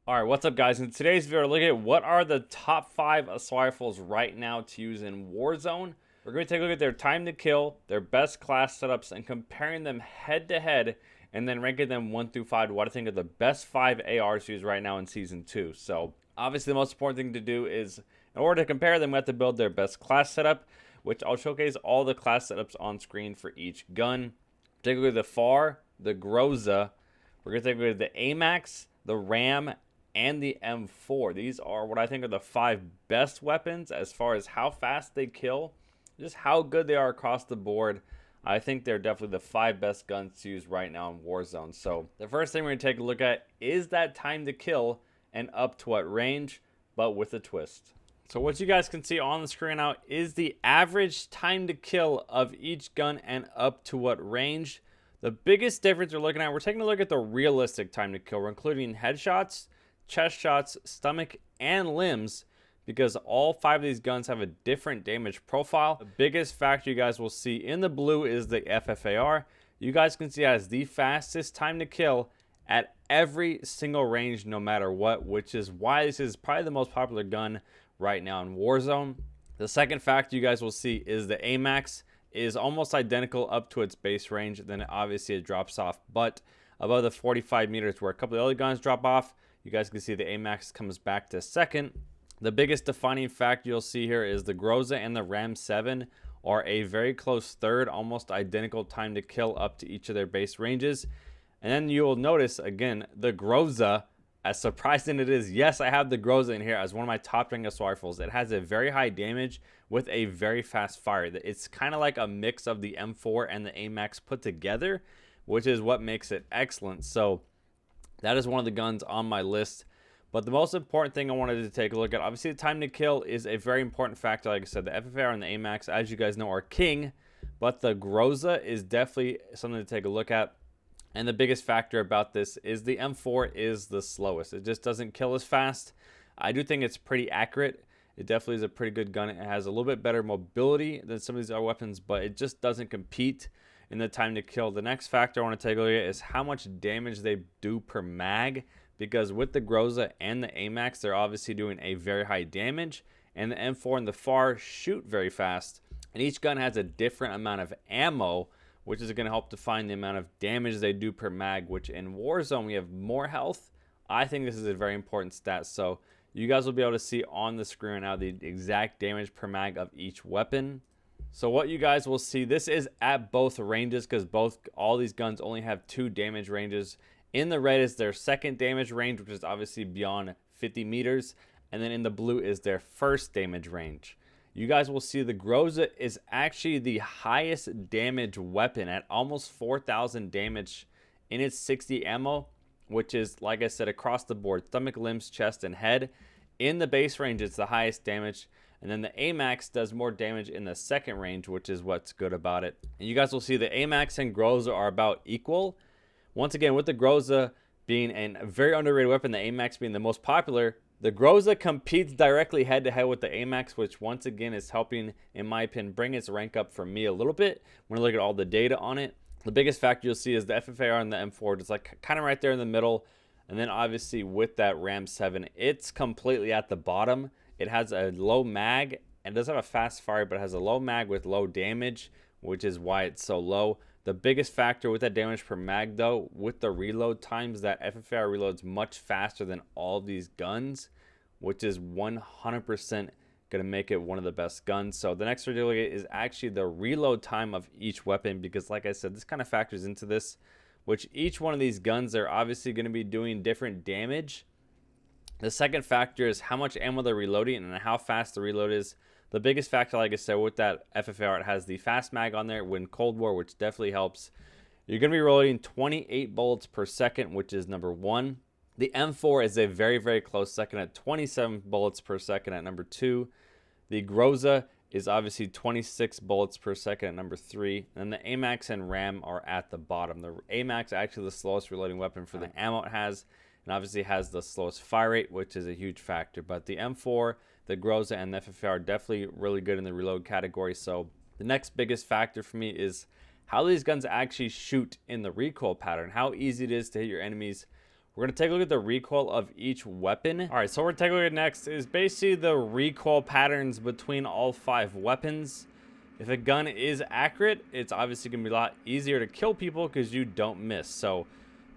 Alright, what's up guys? In today's video, we're looking at what are the top 5 assault rifles right now to use in Warzone. We're going to take a look at their time to kill, their best class setups, and comparing them head to head, and then ranking them 1 through 5 to what I think are the best 5 ARs to use right now in Season 2. So, obviously the most important thing to do is, in order to compare them, we have to build their best class setup, which I'll showcase all the class setups on screen for each gun. Take a look at the FAR, the Groza, we're going to take a look at the AMAX, the RAM, and the M4. These are what I think are the 5 best weapons as far as how fast they kill, just how good they are across the board. I think they're definitely the 5 best guns to use right now in Warzone. So the first thing we're going to take a look at is that time to kill and up to what range, but with a twist. So what you guys can see on the screen now is the average time to kill of each gun and up to what range. The biggest difference we're looking at, we're taking a look at the realistic time to kill. We're including headshots, chest shots, stomach, and limbs, because all 5 of these guns have a different damage profile. The biggest factor you guys will see in the blue is the FFAR. You guys can see it has the fastest time to kill at every single range no matter what, which is why this is probably the most popular gun right now in Warzone. The second factor you guys will see is the AMAX is almost identical up to its base range, then obviously it drops off, but above the 45 meters where a couple of other guns drop off, you guys can see the AMAX comes back to second. The biggest defining factor you'll see here is the Groza and the Ram 7 are a very close third, almost identical time to kill up to each of their base ranges. And then you will notice, again, the Groza, as surprising it is, yes, I have the Groza in here as one of my top ranked assault rifles. It has a very high damage with a very fast fire. It's kind of like a mix of the M4 and the AMAX put together, which is what makes it excellent. So that is one of the guns on my list. But the most important thing I wanted to take a look at, obviously the time to kill is a very important factor. Like I said, the FFAR and the AMAX, as you guys know, are king. But the Groza is definitely something to take a look at. And the biggest factor about this is the M4 is the slowest. It just doesn't kill as fast. I do think it's pretty accurate. It definitely is a pretty good gun. It has a little bit better mobility than some of these other weapons, but it just doesn't compete in the time to kill. The next factor I want to take a look at is how much damage they do per mag, because with the Groza and the AMAX, they're obviously doing a very high damage, and the M4 and the FAR shoot very fast, and each gun has a different amount of ammo, which is going to help define the amount of damage they do per mag, which in Warzone we have more health. I think this is a very important stat, so you guys will be able to see on the screen now the exact damage per mag of each weapon. So what you guys will see, this is at both ranges, because all these guns only have 2 damage ranges. In the red is their second damage range, which is obviously beyond 50 meters, and then in the blue is their first damage range. You guys will see the Groza is actually the highest damage weapon at almost 4,000 damage in its 60 ammo, which is, like I said, across the board, stomach, limbs, chest, and head. In the base range, it's the highest damage. And then the AMAX does more damage in the second range, which is what's good about it. And you guys will see the AMAX and Groza are about equal. Once again, with the Groza being a very underrated weapon, the AMAX being the most popular, the Groza competes directly head to head with the AMAX, which once again is helping, in my opinion, bring its rank up for me a little bit when I look at all the data on it. The biggest factor you'll see is the FFAR and the M4, just like kind of right there in the middle. And then obviously with that Ram 7, it's completely at the bottom. It has a low mag and does have a fast fire, but it has a low mag with low damage, which is why it's so low. The biggest factor with that damage per mag, though, with the reload times, that FFAR reloads much faster than all of these guns, which is 100% going to make it one of the best guns. So the next thing is actually the reload time of each weapon, because like I said, this kind of factors into this, which each one of these guns are obviously going to be doing different damage. The second factor is how much ammo they're reloading and how fast the reload is. The biggest factor, like I said, with that FFAR, it has the fast mag on there when Cold War, which definitely helps. You're going to be reloading 28 bullets per second, which is number 1. The M4 is a very, very close second at 27 bullets per second at number 2. The Groza is obviously 26 bullets per second at number 3. And the AMAX and RAM are at the bottom. The AMAX is actually the slowest reloading weapon for the ammo it has, and obviously has the slowest fire rate, which is a huge factor. But the M4, the Groza, and the FFAR are definitely really good in the reload category. So the next biggest factor for me is how these guns actually shoot in the recoil pattern, how easy it is to hit your enemies We're going to take a look at the recoil of each weapon. All right, so what we're taking a look at next is basically the recoil patterns between all 5 weapons. If a gun is accurate, it's obviously going to be a lot easier to kill people because you don't miss. So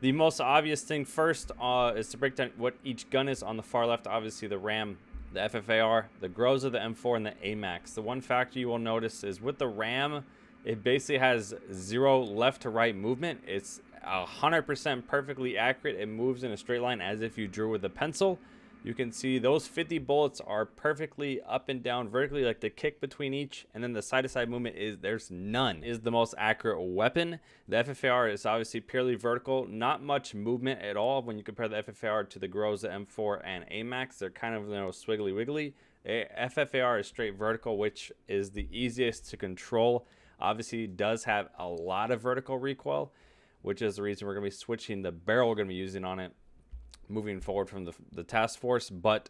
the most obvious thing first is to break down what each gun is. On the far left, obviously the RAM, the FFAR, the Groza, the M4, and the AMAX. The one factor you will notice is with the RAM, it basically has 0 left to right movement. It's 100% perfectly accurate. It moves in a straight line as if you drew with a pencil. You can see those 50 bullets are perfectly up and down vertically, like the kick between each, and then the side-to-side movement there's none. Is the most accurate weapon. The FFAR is obviously purely vertical, not much movement at all. When you compare the FFAR to the Groza, M4, and AMAX, they're kind of, swiggly wiggly. FFAR is straight vertical, which is the easiest to control. Obviously, it does have a lot of vertical recoil, which is the reason we're going to be switching the barrel we're going to be using on it moving forward from the task force. But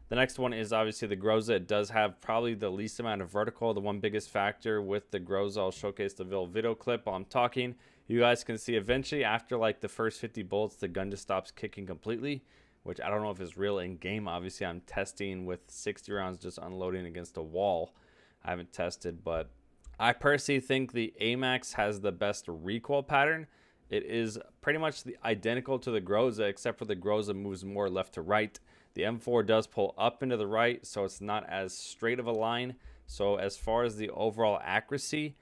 the next one is obviously the Groza. It does have probably the least amount of vertical. The one biggest factor with the Groza, I'll showcase the video clip while I'm talking. You guys can see eventually after like the first 50 bullets, the gun just stops kicking completely, which I don't know if is real in game. Obviously, I'm testing with 60 rounds just unloading against a wall. I haven't tested, but I personally think the AMAX has the best recoil pattern. It is pretty much identical to the Groza, except for the Groza moves more left to right. The M4 does pull up into the right, so it's not as straight of a line. So as far as the overall accuracy,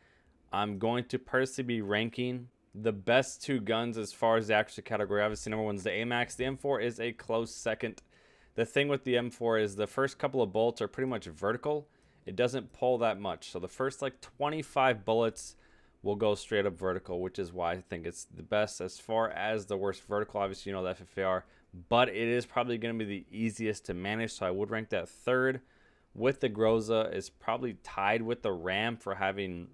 I'm going to personally be ranking the best 2 guns as far as the accuracy category. Obviously, number 1 is the AMAX. The M4 is a close second. The thing with the M4 is the first couple of bullets are pretty much vertical. It doesn't pull that much. So the first like 25 bullets will go straight up vertical, which is why I think it's the best. As far as the worst vertical, obviously, the FFAR, but it is probably going to be the easiest to manage, so I would rank that 3rd. With the Groza is probably tied with the RAM for having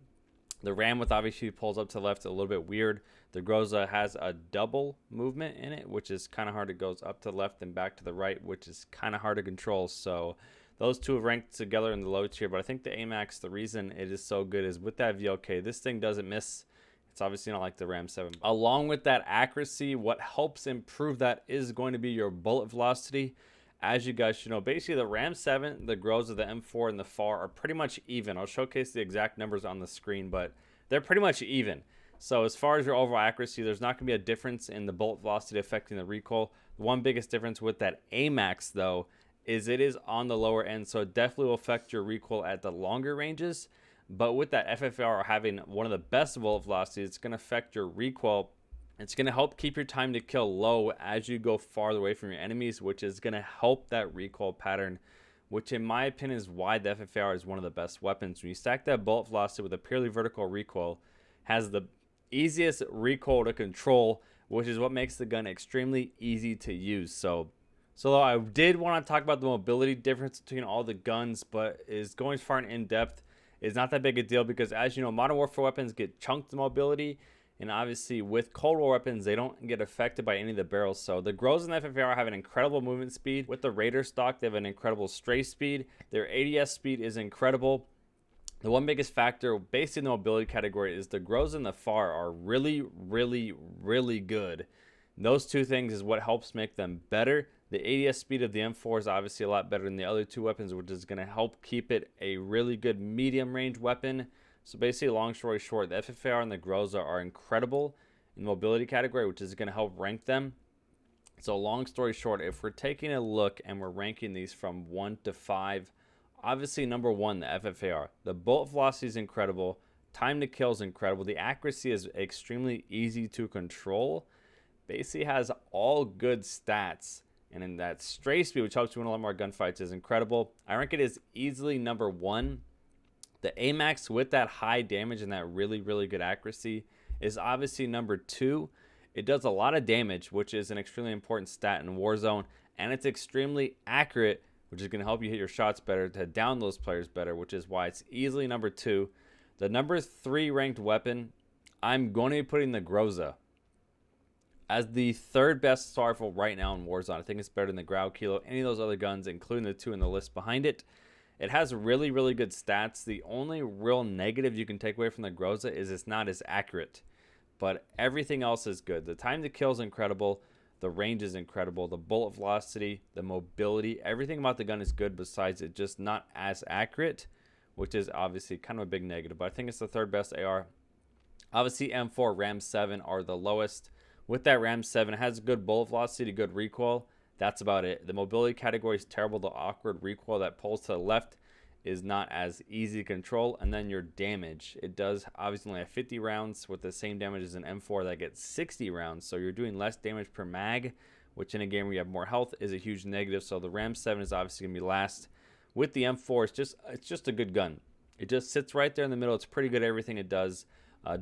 the RAM with obviously pulls up to the left a little bit weird. The Groza has a double movement in it, which is kind of hard. It goes up to the left and back to the right, which is kind of hard to control. So those 2 are ranked together in the low tier, but I think the AMAX, the reason it is so good is with that VLK, this thing doesn't miss. It's obviously not like the Ram 7. Along with that accuracy, what helps improve that is going to be your bullet velocity. As you guys should know, basically the Ram 7, the Groza, the M4, and the FAR are pretty much even. I'll showcase the exact numbers on the screen, but they're pretty much even. So as far as your overall accuracy, there's not going to be a difference in the bullet velocity affecting the recoil. The one biggest difference with that AMAX, though, is it is on the lower end, so it definitely will affect your recoil at the longer ranges. But with that FFAR having one of the best bullet velocities, it's going to affect your recoil. It's going to help keep your time to kill low as you go farther away from your enemies, which is going to help that recoil pattern, which in my opinion is why the FFAR is one of the best weapons. When you stack that bullet velocity with a purely vertical recoil, has the easiest recoil to control, which is what makes the gun extremely easy to use. So I did want to talk about the mobility difference between all the guns, but is going far and in depth is not that big a deal because, as you know, Modern Warfare weapons get chunked to mobility, and obviously with Cold War weapons, they don't get affected by any of the barrels. So the Groza and the FFAR have an incredible movement speed. With the Raider stock, they have an incredible stray speed. Their ADS speed is incredible. The one biggest factor, based in the mobility category, is the Groza and the FAR are really, really, really good. Those 2 things is what helps make them better. The ADS speed of the M4 is obviously a lot better than the other 2 weapons, which is going to help keep it a really good medium range weapon. So basically, long story short, the FFAR and the Groza are incredible in the mobility category, which is going to help rank them. So long story short, if we're taking a look and we're ranking these from 1 to 5, obviously number 1, the FFAR. The bullet velocity is incredible. Time to kill is incredible. The accuracy is extremely easy to control. Basically has all good stats. And in that stray speed, which helps you win a lot more gunfights, is incredible. I rank it as easily number 1. The AMAX with that high damage and that really, really good accuracy is obviously number 2. It does a lot of damage, which is an extremely important stat in Warzone. And it's extremely accurate, which is going to help you hit your shots better, to down those players better, which is why it's easily number 2. The number 3 ranked weapon, I'm going to be putting the Groza as the 3rd best rifle right now in Warzone. I think it's better than the Grau Kilo, any of those other guns, including the 2 in the list behind it. It has really, really good stats. The only real negative you can take away from the Groza is it's not as accurate, but everything else is good. The time to kill is incredible. The range is incredible. The bullet velocity, the mobility, everything about the gun is good besides it just not as accurate, which is obviously kind of a big negative. But I think it's the third best AR. Obviously, M4, Ram 7 are the lowest. With that Ram 7, it has good bullet velocity, good recoil. That's about it. The mobility category is terrible. The awkward recoil that pulls to the left is not as easy to control. And then your damage. It does obviously only have 50 rounds with the same damage as an M4 that gets 60 rounds. So you're doing less damage per mag, which in a game where you have more health is a huge negative. So the Ram 7 is obviously going to be last. With the M4, it's just a good gun. It just sits right there in the middle. It's pretty good at everything it does.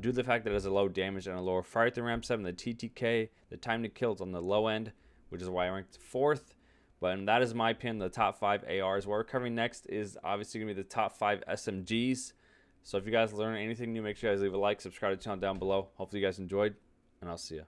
Due to the fact that it has a low damage and a lower fire rate than Ram 7, the TTK, the time to kill is on the low end, which is why I ranked 4th. But that is my opinion, the top 5 ARs. What we're covering next is obviously going to be the top 5 SMGs. So if you guys learn anything new, make sure you guys leave a like, subscribe to the channel down below. Hopefully you guys enjoyed, and I'll see you.